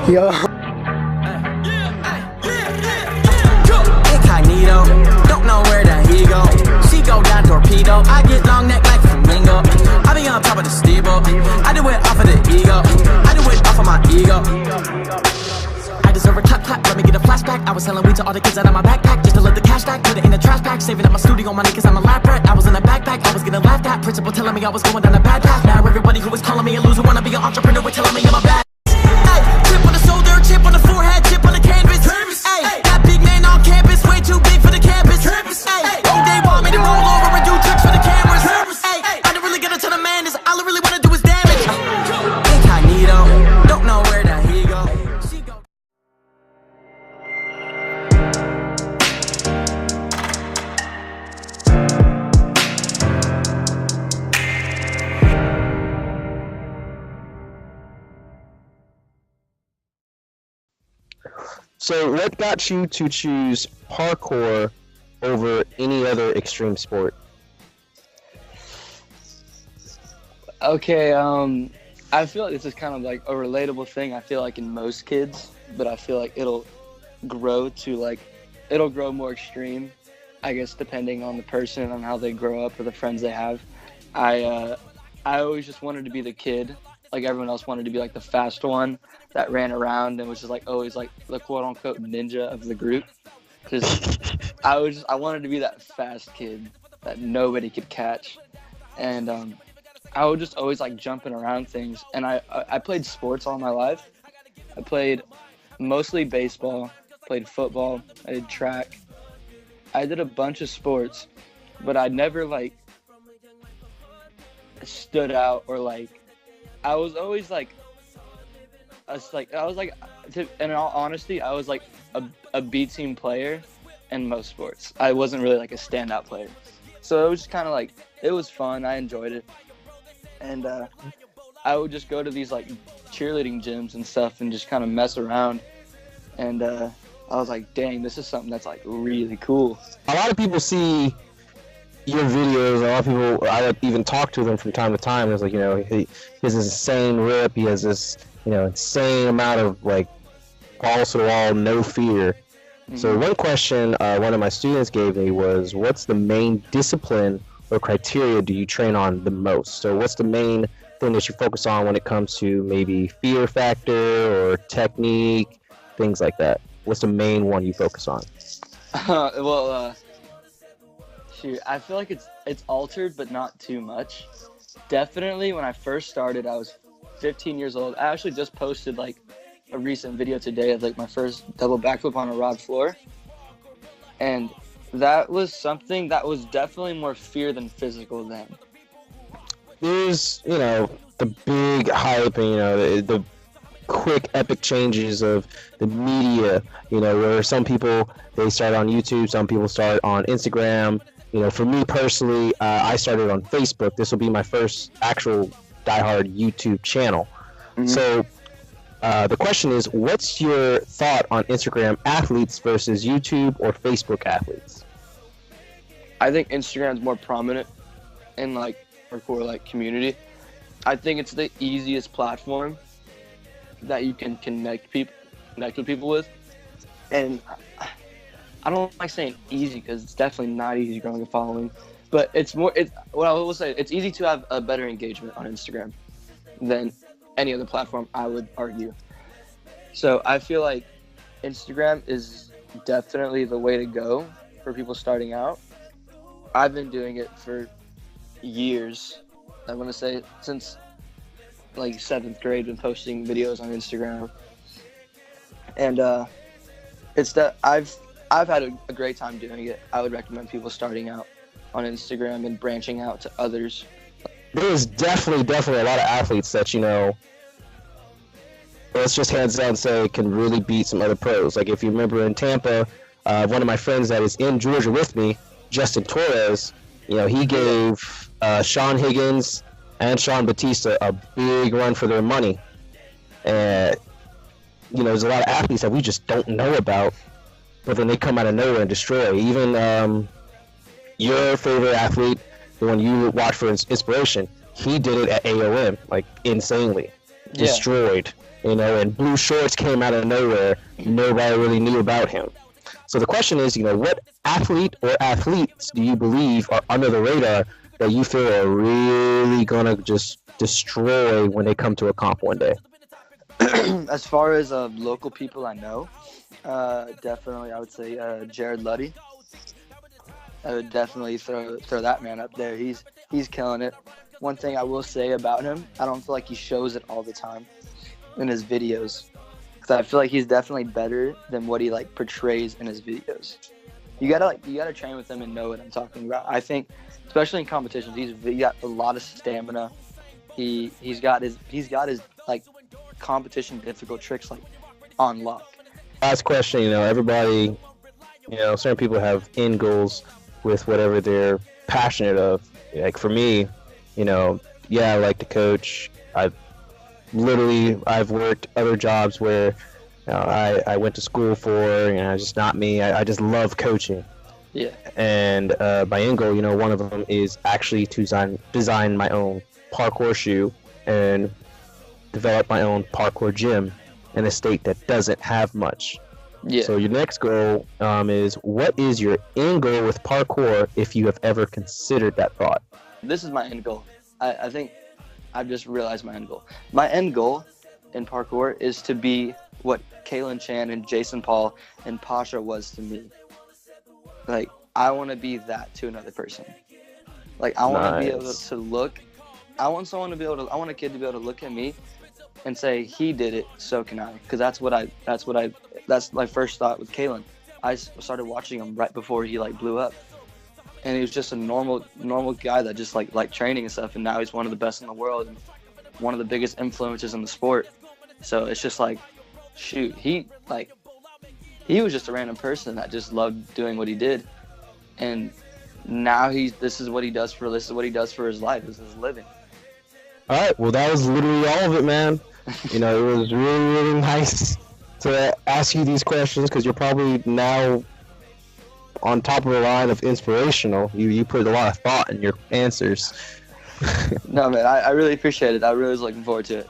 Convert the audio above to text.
Yo. Incognito, don't know where the he go. She go down torpedo, I get long neck like flamingo. I be on top of the steeple, I do it off of the ego. I do it off of my ego. I deserve a clap clap, let me get a flashback. I was selling weed to all the kids out of my backpack just to let the cash stack, put it in the trash bag. Saving up my studio money cause I'm a lab rat. I was in a backpack, I was getting laughed at. Principal telling me I was going down a bad path. Now everybody who was calling me a loser wanna be an entrepreneur with telling me I'm a bad. Ay, chip on the shoulder, chip on the forehead, chip on the canvas. Ay, that big man on campus, way too big for the campus. Ay, oh, they want me to roll over and do tricks for the cameras. Ay, I don't really get into the man, is all I really wanna do is damage. Incognito, don't know where the he go. She go. So what got you to choose parkour over any other extreme sport? Okay, I feel like this is kind of like a relatable thing. I feel like in most kids, but I feel like it'll grow more extreme, I guess, depending on the person and how they grow up or the friends they have. I always just wanted to be the kid, like everyone else wanted to be like the fast one that ran around and was just like always like the quote unquote ninja of the group. Because I wanted to be that fast kid that nobody could catch, and I would just always like jumping around things. And I played sports all my life. I played mostly baseball, played football, I did track. I did a bunch of sports, but I never like stood out or like I was always like in all honesty, I was like a B team player in most sports. I wasn't really like a standout player. So it was just kind of like, it was fun. I enjoyed it. And I would just go to these like cheerleading gyms and stuff and just kind of mess around. And I was like, dang, this is something that's like really cool. A lot of people see your videos, a lot of people, I even talk to them from time to time. It's like, you know, he has this insane rip, he has this, you know, insane amount of like balls to the wall, no fear. Mm-hmm. So one question one of my students gave me was, what's the main discipline or criteria do you train on the most? So what's the main thing that you focus on when it comes to maybe fear factor or technique, things like that? What's the main one you focus on? Shoot, I feel like it's altered, but not too much. Definitely when I first started, I was 15 years old. I actually just posted like a recent video today of like my first double backflip on a rock floor. And that was something that was definitely more fear than physical then. There's, you know, the big hype and, you know, the quick epic changes of the media, you know, where some people, they start on YouTube, some people start on Instagram. You know, for me personally, I started on Facebook. This will be my first actual diehard YouTube channel. Mm-hmm. So the question is, what's your thought on Instagram athletes versus YouTube or Facebook athletes? I think Instagram's more prominent in like hardcore like community. I think it's the easiest platform that you can connect with people with. And I don't like saying easy because it's definitely not easy growing a following, but what I will say, it's easy to have a better engagement on Instagram than any other platform, I would argue. So I feel like Instagram is definitely the way to go for people starting out. I've been doing it for years. I want to say since like 7th grade, been posting videos on Instagram, and it's that I've had a great time doing it. I would recommend people starting out on Instagram and branching out to others. There's definitely a lot of athletes that, you know, let's just hands down say can really beat some other pros. Like if you remember in Tampa, one of my friends that is in Georgia with me, Justin Torres, you know, he gave Sean Higgins and Sean Batista a big run for their money. And, you know, there's a lot of athletes that we just don't know about, but then they come out of nowhere and destroy. Even your favorite athlete, the one you watch for inspiration, he did it at AOM, like, insanely. destroyed, you know, and blue shorts came out of nowhere. Nobody really knew about him. So the question is, you know, what athlete or athletes do you believe are under the radar that you feel are really gonna just destroy when they come to a comp one day? As far as local people I know, definitely I would say Jared Luddy. I would definitely throw that man up there. He's killing it. One thing I will say about him, I don't feel like he shows it all the time in his videos, because I feel like he's definitely better than what he like portrays in his videos. You gotta train with him and know what I'm talking about. I think, especially in competitions, he's got a lot of stamina. He's got his like competition difficult tricks like on lock. Last question, you know, everybody, you know, certain people have end goals with whatever they're passionate of. Like for me, you know, yeah, I like to coach. I've worked other jobs where, you know, I went to school for, you know, just not me. I just love coaching. Yeah. And my end goal, you know, one of them is actually to design my own parkour shoe and develop my own parkour gym in a state that doesn't have much. Yeah. So your next goal is, what is your end goal with parkour, if you have ever considered that thought? This is my end goal. I think I've just realized my end goal. My end goal in parkour is to be what Kalen Chan and Jason Paul and Pasha was to me. Like, I want to be that to another person. Like, I want to be able to look. I want a kid to be able to look at me and say, he did it, so can I. Because that's my first thought with Kalen. I started watching him right before he like blew up, and he was just a normal guy that just like training and stuff, and now he's one of the best in the world and one of the biggest influencers in the sport. So it's just like, shoot, he was just a random person that just loved doing what he did, and now this is what he does for his life. This is his living. All right, well, that was literally all of it, man. You know, it was really, really nice to ask you these questions, because you're probably now on top of the line of inspirational. You put a lot of thought in your answers. No, man, I really appreciate it. I really was looking forward to it.